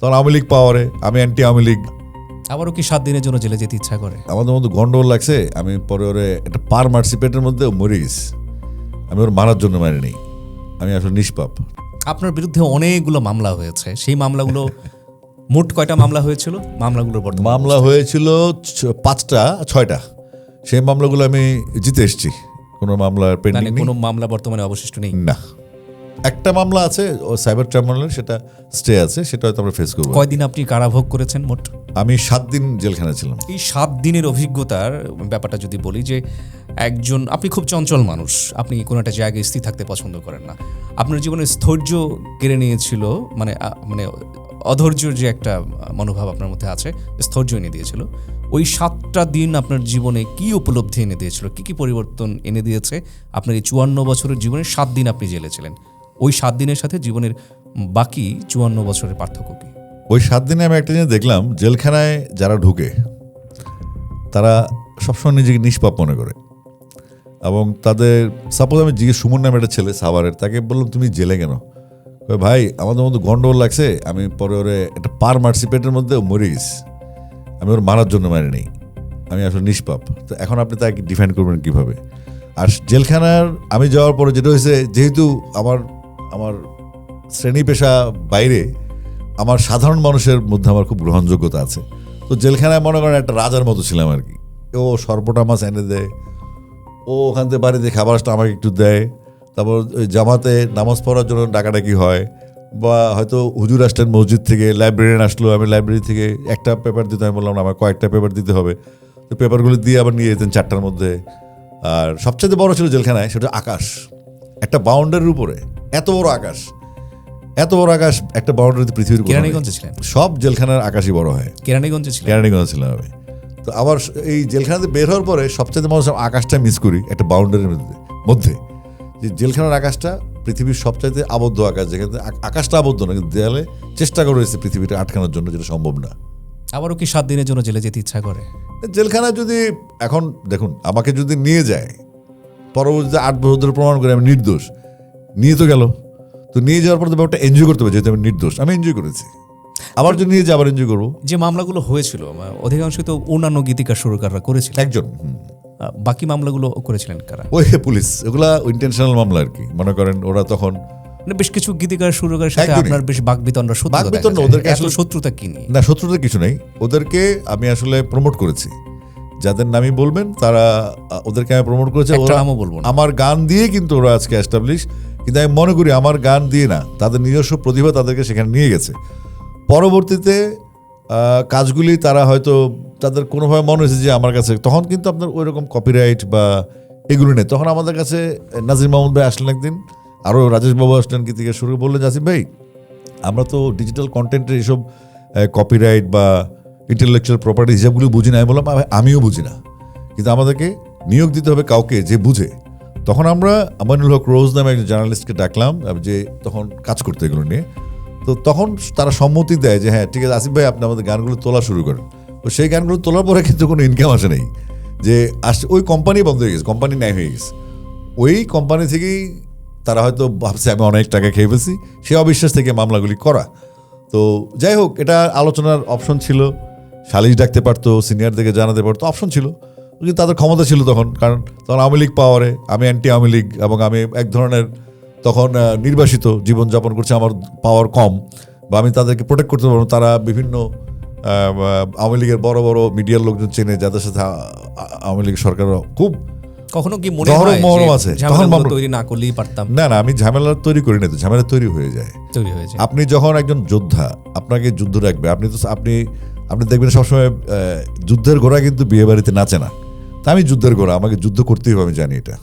তখন আওয়ামী লীগ পাওয়ারে, আমি অ্যান্টি আওয়ামী লীগ। আবারও কি 7 দিনের জন্য জেলে যেতে ইচ্ছা করে? আমাদের মধ্যে গন্ডগোল লাগছে, আমি পরে ওরে একটা পার মারছি পেটের মধ্যে, মরে গেছি। আমি ওর মারার জন্য মারি নেই, আমি আসলে নিষ্পাপ। আপনার বিরুদ্ধে অনেকগুলো মামলা হয়েছে, সেই মামলাগুলো মোট কয়টা মামলা হয়েছিল? মামলাগুলোর বর্তমান মামলা হয়েছিল 5টা 6টা। সেই মামলাগুলো আমি জিতে এসেছি, কোনো মামলা পেন্ডিং নেই। কোনো মামলা বর্তমানে অবশিষ্ট নেই? না, একটা মামলা আছে ও সাইবার ট্রাইব্যুনালের, সেটা স্টে আছে, সেটা হয়তো আমরা ফেস করবো। কয়দিন আপনি কারাভোগ করেছেন মোট? আমি 7 দিন জেলখানায় ছিলাম। এই 7 দিনের অভিজ্ঞতার ব্যাপারটা যদি বলি, যে একজন, আপনি খুব চঞ্চল মানুষ, আপনি কোনো একটা জায়গায় স্থির থাকতে পছন্দ করেন না, আপনার জীবনে স্থৈর্য কেড়ে নিয়েছিল, মানে মানে অধৈর্যের যে একটা মনোভাব আপনার মধ্যে আছে, স্থৈর্য এনে দিয়েছিল। ওই 7টা দিন আপনার জীবনে কি উপলব্ধি এনে দিয়েছিল, কি পরিবর্তন এনে দিয়েছে আপনার এই 54 বছরের জীবনে? 7 দিন আপনি জেলে ছিলেন, ওই 7 দিনের সাথে জীবনের বাকি 54 বছরের পার্থক্য কি? ওই 7 দিনে আমি একটা জিনিস দেখলাম, জেলখানায় যারা ঢুকে তারা সবসময় নিজেকে নিষ্পাপ মনে করে। এবং তাদের, সাপোজ আমি জিজ্ঞেস, সুমন নামে একটা ছেলে সাভারের, তাকে বললাম তুমি জেলে কেন? ভাই আমাদের মধ্যে গন্ডগোল লাগছে, আমি পরে ওরে একটা পার মারছি পেটের মধ্যে, মরে গেছি। আমি ওর মারার জন্য মারি নেই, আমি আসলে নিষ্পাপ। তো এখন আপনি তাকে ডিফাইন করবেন কীভাবে? আর জেলখানার আমি যাওয়ার পরে যেটা হয়েছে, যেহেতু আমার শ্রেণী পেশা বাইরে, আমার সাধারণ মানুষের মধ্যে আমার খুব গ্রহণযোগ্যতা আছে। তো জেলখানায় মনে করেন একটা রাজার মতো ছিলাম আর কি। ও সর্বটা মাছ এনে দেয়, ও ওখান থেকে বাড়িতে খাবার আসলে আমাকে একটু দেয়। তারপর ওই জামাতে নামাজ পড়ার জন্য ডাকাডাকি হয়, বা হয়তো হুজুর আসলেন মসজিদ থেকে, লাইব্রেরিয়ান আসলো, আমি লাইব্রেরি থেকে একটা পেপার দিতে, আমি বললাম আমার কয়েকটা পেপার দিতে হবে। তো পেপারগুলো দিয়ে আবার নিয়ে যেতেন 4টার মধ্যে। আর সবচেয়ে বড় ছিল জেলখানায় সেটা আকাশ, একটা বাউন্ডারির উপরে এত বড় আকাশ, এত বড় আকাশ একটা বাউন্ডারিতে পৃথিবীর। কেরানীগঞ্জে ছিলেন? সব জেলখানার আকাশই বড় হয়। কেরানীগঞ্জে ছিলেন? কেরানীগঞ্জে ছিলাম আমি। তো আবার এই জেলখানাতে বের হওয়ার পরে সবচেয়ে মানুষ আকাশটা মিস করি, একটা বাউন্ডারির মধ্যে যে জেলখানার আকাশটা পৃথিবীর সবচাইতে আবদ্ধ আকাশ, যেখানে আকাশটা আবদ্ধ না, কিন্তু দেয়ালে চেষ্টা করে রয়েছে পৃথিবীটা আটকানোর জন্য, যেটা সম্ভব না। আবারও কি 7 দিনের জন্য জেলে যেতে ইচ্ছা করে? জেলখানায় যদি এখন দেখুন, আমাকে যদি নিয়ে যায়, পরবর্তীতে 8 বছর ধরে প্রমাণ করে আমি নির্দোষ, নিয়ে তো গেল, তো নিয়ে যাওয়ার পর তো ব্যাপারটা এনজয় করতে হবে, যেহেতু আমি নির্দোষ, আমি এনজয় করেছি। আবার যদি নিয়ে যাই আবার এনজয় করবো। যে মামলাগুলো হয়েছিল অধিকাংশই তো অন্যান্য গীতিকার সুরকাররা করেছিল, একজন। বাকি মামলাগুলো করেছিলেন কারা? ওই পুলিশ, ওগুলা ইন্টেনশনাল মামলা আর কি। মনে করেন ওরা তখন বেশ কিছু গীতিকার সুরকারের সাথে আপনার বেশ বাকবিতণ্ডা, বাকবিতণ্ডা, ওদেরকে আসলে শত্রুতা কি নিয়ে? না, শত্রুতা কিছু নেই, ওদেরকে আমি আসলে প্রমোট করেছি। যাদের নামই বলবেন তারা, ওদেরকে আমি প্রমোট করেছি। আমার গান দিয়ে কিন্তু ওরা আজকে এস্টাবলিশ, কিন্তু আমি মনে করি আমার গান দিয়ে না, তাদের নিজস্ব প্রতিভা তাদেরকে সেখানে নিয়ে গেছে। পরবর্তীতে কাজগুলি তারা হয়তো তাদের কোনোভাবে মনে হয়েছে যে আমার কাছে, তখন কিন্তু আপনার ওই রকম কপিরাইট বা এগুলো নেই। তখন আমাদের কাছে নাজির মাহমুদ ভাই আসলেন একদিন, আরও রাজেশ বাবু আসলেন, কি থেকে শুরু বললেন, আসিফ ভাই আমরা তো ডিজিটাল কন্টেন্টের এসব কপিরাইট বা ইন্টেলেকচুয়াল প্রপার্টি হিসাবগুলো বুঝি না। আমি বললাম আমিও বুঝি না, কিন্তু আমাদেরকে নিয়োগ দিতে হবে কাউকে যে বুঝে। তখন আমরা আমানুল হক রোজ নামে একজন জার্নালিস্টকে ডাকলাম, যে তখন কাজ করতে এগুলো নিয়ে। তো তখন তারা সম্মতি দেয় যে হ্যাঁ ঠিক আছে আসিফ ভাই, আপনি আমাদের গানগুলো তোলা শুরু করেন। তো সেই গানগুলো তোলার পরে কিন্তু কোনো ইনকাম আসে নেই, যে আসছে ওই কোম্পানি বন্ধ হয়ে গেছে, কোম্পানি ন্যায় হয়ে গেছে। ওই কোম্পানি থেকেই তারা হয়তো ভাবছে আমি অনেক টাকা খেয়ে ফেলছি, সে অবিশ্বাস থেকে মামলাগুলি করা। তো যাই হোক, এটা আলোচনার অপশন ছিল, সালিশ ডাকতে পারতো, সিনিয়রদেরকে জানাতে পারতো, অপশন ছিল, কিন্তু তাদের ক্ষমতা ছিল তখন। কারণ তখন আওয়ামী লীগ পাওয়ারে, আমি অ্যান্টি আওয়ামী লীগ, এবং আমি এক ধরনের তখন নির্বাসিত জীবনযাপন করছে, আমার পাওয়ার কম, বা আমি তাদেরকে প্রোটেক্ট করতে পারবো। তারা বিভিন্ন আওয়ামী লীগের বড় বড় মিডিয়ার লোকজন চেনে, যাদের সাথে আওয়ামী লীগ সরকার খুব কখনো কি মনে হয় আছে তৈরি না করলেই পারতাম? না, আমি ঝামেলা তৈরি করি না, তো ঝামেলা তৈরি হয়ে যায়। আপনি যখন একজন যোদ্ধা, আপনাকে যুদ্ধ রাখবে, আপনি দেখবেন সবসময় যুদ্ধের ঘোড়া কিন্তু বিয়ে বাড়িতে নাচে না। তা আমি যুদ্ধের ঘোড়া, আমাকে যুদ্ধ করতেই হবে, আমি জানি এটা।